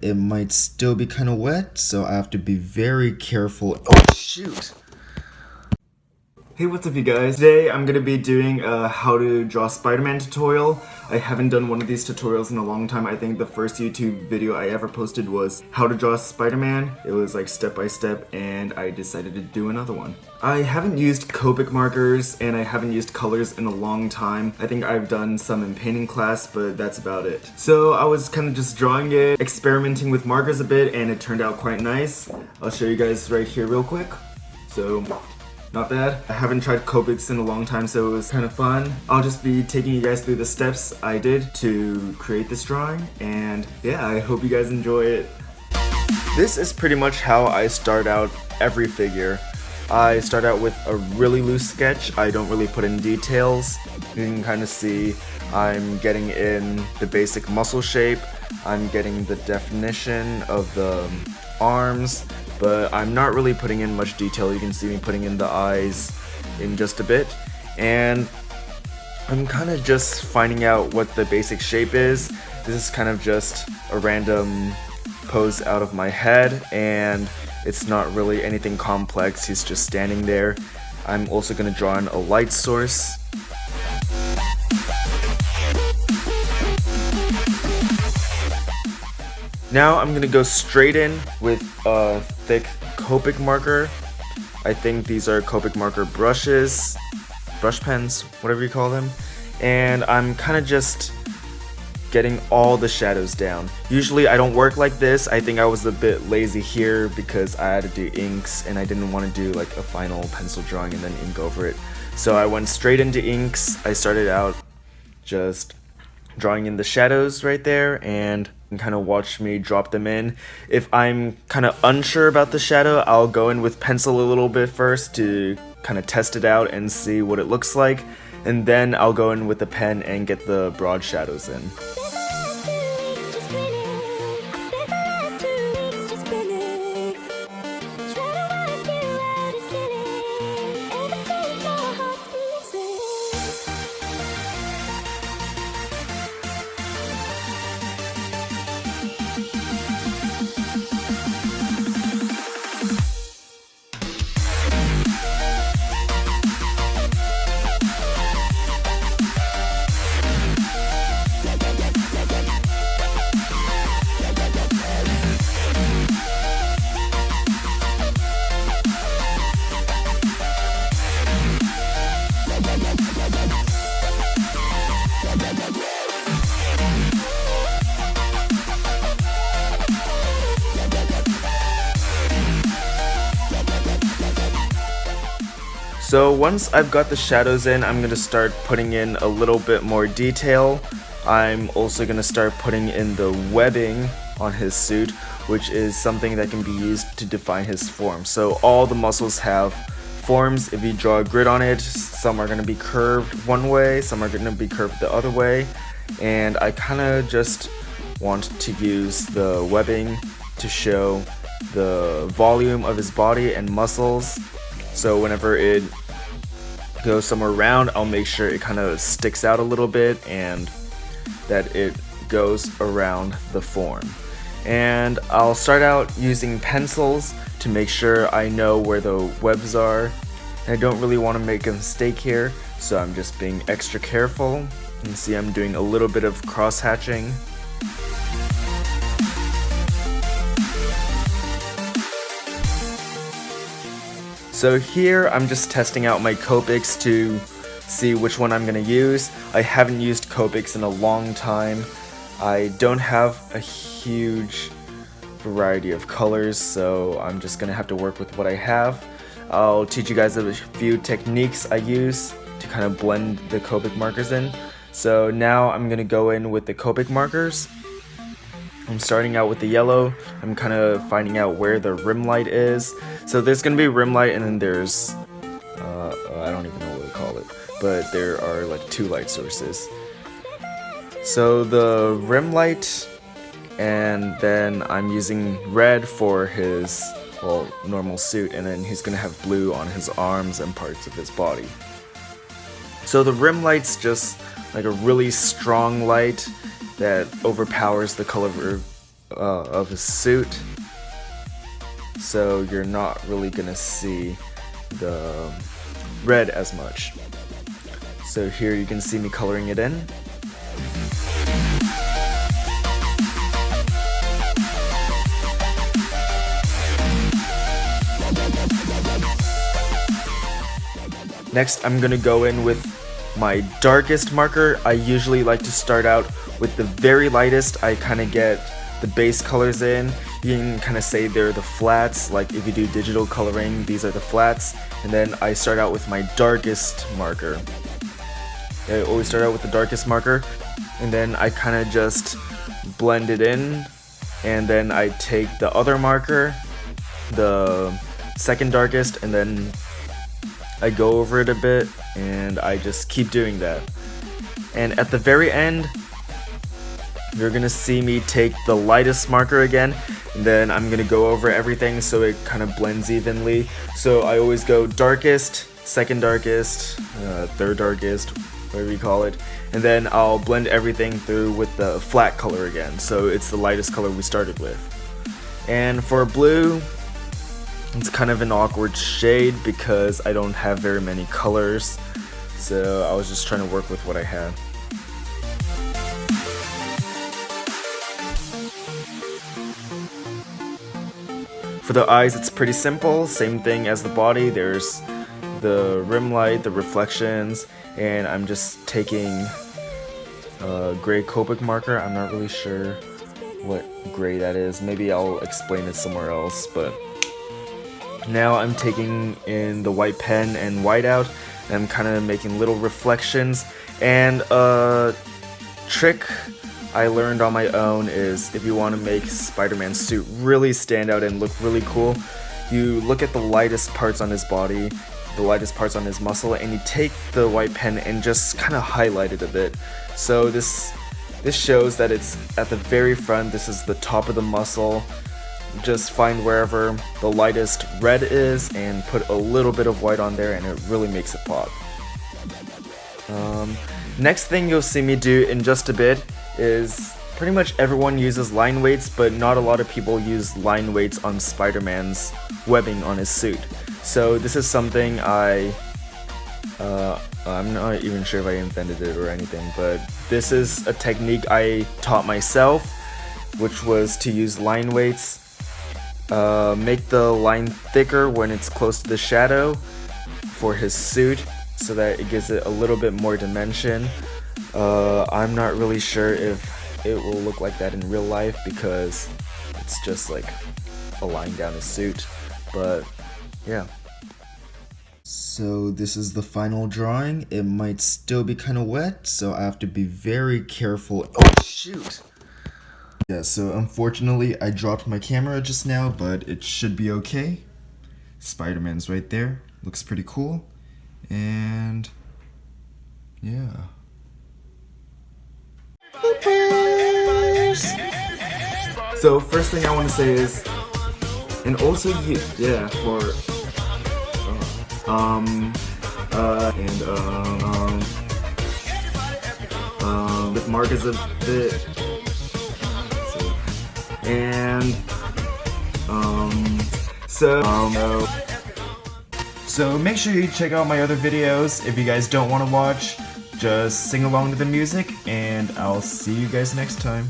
It might still be kind of wet, so I have to be very careful. Oh shoot! Hey, what's up you guys? Today I'm gonna be doing a how to draw Spider-Man tutorial. I haven't done one of these tutorials in a long time. I think the first YouTube video I ever posted was how to draw Spider-Man. It was like step by step, and I decided to do another one. I haven't used Copic markers and I haven't used colors in a long time. I think I've done some in painting class, but that's about it. So I was kind of just drawing it, experimenting with markers a bit, and it turned out quite nice. I'll show you guys right here real quick. So, not bad. I haven't tried Copics in a long time, so it was kind of fun. I'll just be taking you guys through the steps I did to create this drawing, and yeah, I hope you guys enjoy it. This is pretty much how I start out every figure. I start out with a really loose sketch. I don't really put in details. You can kind of see I'm getting in the basic muscle shape. I'm getting the definition of the arms, but I'm not really putting in much detail. You can see me putting in the eyes in just a bit, and I'm kind of just finding out what the basic shape is. This is kind of just a random pose out of my head, and it's not really anything complex. He's just standing there. I'm also going to draw in a light source. Now I'm going to go straight in with a thick Copic marker. I think these are Copic marker brushes, brush pens, whatever you call them. And I'm kind of just getting all the shadows down. Usually I don't work like this. I think I was a bit lazy here because I had to do inks and I didn't want to do like a final pencil drawing and then ink over it. So I went straight into inks. I started out just drawing in the shadows right there, and kind of watch me drop them in. If I'm kind of unsure about the shadow, I'll go in with pencil a little bit first to kind of test it out and see what it looks like, and then I'll go in with the pen and get the broad shadows in. So once I've got the shadows in, I'm going to start putting in a little bit more detail. I'm also going to start putting in the webbing on his suit, which is something that can be used to define his form. So all the muscles have forms. If you draw a grid on it, some are going to be curved one way, some are going to be curved the other way, and I kind of just want to use the webbing to show the volume of his body and muscles. So whenever it goes somewhere around, I'll make sure it kind of sticks out a little bit and that it goes around the form. And I'll start out using pencils to make sure I know where the webs are. And I don't really want to make a mistake here, so I'm just being extra careful. You can see I'm doing a little bit of cross-hatching. So here I'm just testing out my Copics to see which one I'm going to use. I haven't used Copics in a long time. I don't have a huge variety of colors, so I'm just going to have to work with what I have. I'll teach you guys a few techniques I use to kind of blend the Copic markers in. So now I'm going to go in with the Copic markers. I'm starting out with the yellow. I'm kind of finding out where the rim light is. So there's going to be rim light, and then there's, I don't even know what to call it, but there are like two light sources. So the rim light, and then I'm using red for his, well, normal suit, and then he's going to have blue on his arms and parts of his body. So the rim light's just like a really strong light that overpowers the color of his suit, so you're not really gonna see the red as much. So here you can see me coloring it in. Next, I'm gonna go in with my darkest marker. I usually like to start out with the very lightest. I kind of get the base colors in. You can kind of say they're the flats, like if you do digital coloring, these are the flats. And then I start out with my darkest marker. I always start out with the darkest marker, and then I kind of just blend it in, and then I take the other marker, the second darkest, and then I go over it a bit, and I just keep doing that. And at the very end, you're gonna see me take the lightest marker again, and then I'm gonna go over everything so it kind of blends evenly. So I always go darkest, second darkest, third darkest, whatever you call it, and then I'll blend everything through with the flat color again, so it's the lightest color we started with. And for blue, it's kind of an awkward shade because I don't have very many colors, so I was just trying to work with what I had. For the eyes, it's pretty simple, same thing as the body. There's the rim light, the reflections, and I'm just taking a gray Copic marker. I'm not really sure what gray that is. Maybe I'll explain it somewhere else, but now I'm taking in the white pen and whiteout, and I'm kind of making little reflections. And a trick I learned on my own is if you want to make Spider-Man's suit really stand out and look really cool, you look at the lightest parts on his body, the lightest parts on his muscle, and you take the white pen and just kind of highlight it a bit. So this shows that it's at the very front. This is the top of the muscle. Just find wherever the lightest red is and put a little bit of white on there, and it really makes it pop. Next thing you'll see me do in just a bit is pretty much everyone uses line weights, but not a lot of people use line weights on Spider-Man's webbing on his suit. So this is something I'm not even sure if I invented it or anything, but this is a technique I taught myself, which was to use line weights. Make the line thicker when it's close to the shadow for his suit, so that it gives it a little bit more dimension. I'm not really sure if it will look like that in real life because it's just like a line down his suit, but yeah. So this is the final drawing. It might still be kind of wet, so I have to be very careful. Oh shoot! Yeah, so unfortunately I dropped my camera just now, but it should be okay. Spider-Man's right there. Looks pretty cool. And yeah. So first thing I want to say is, and also yeah, for with Mark is a bit, so make sure you check out my other videos. If you guys don't want to watch, just sing along to the music, and I'll see you guys next time.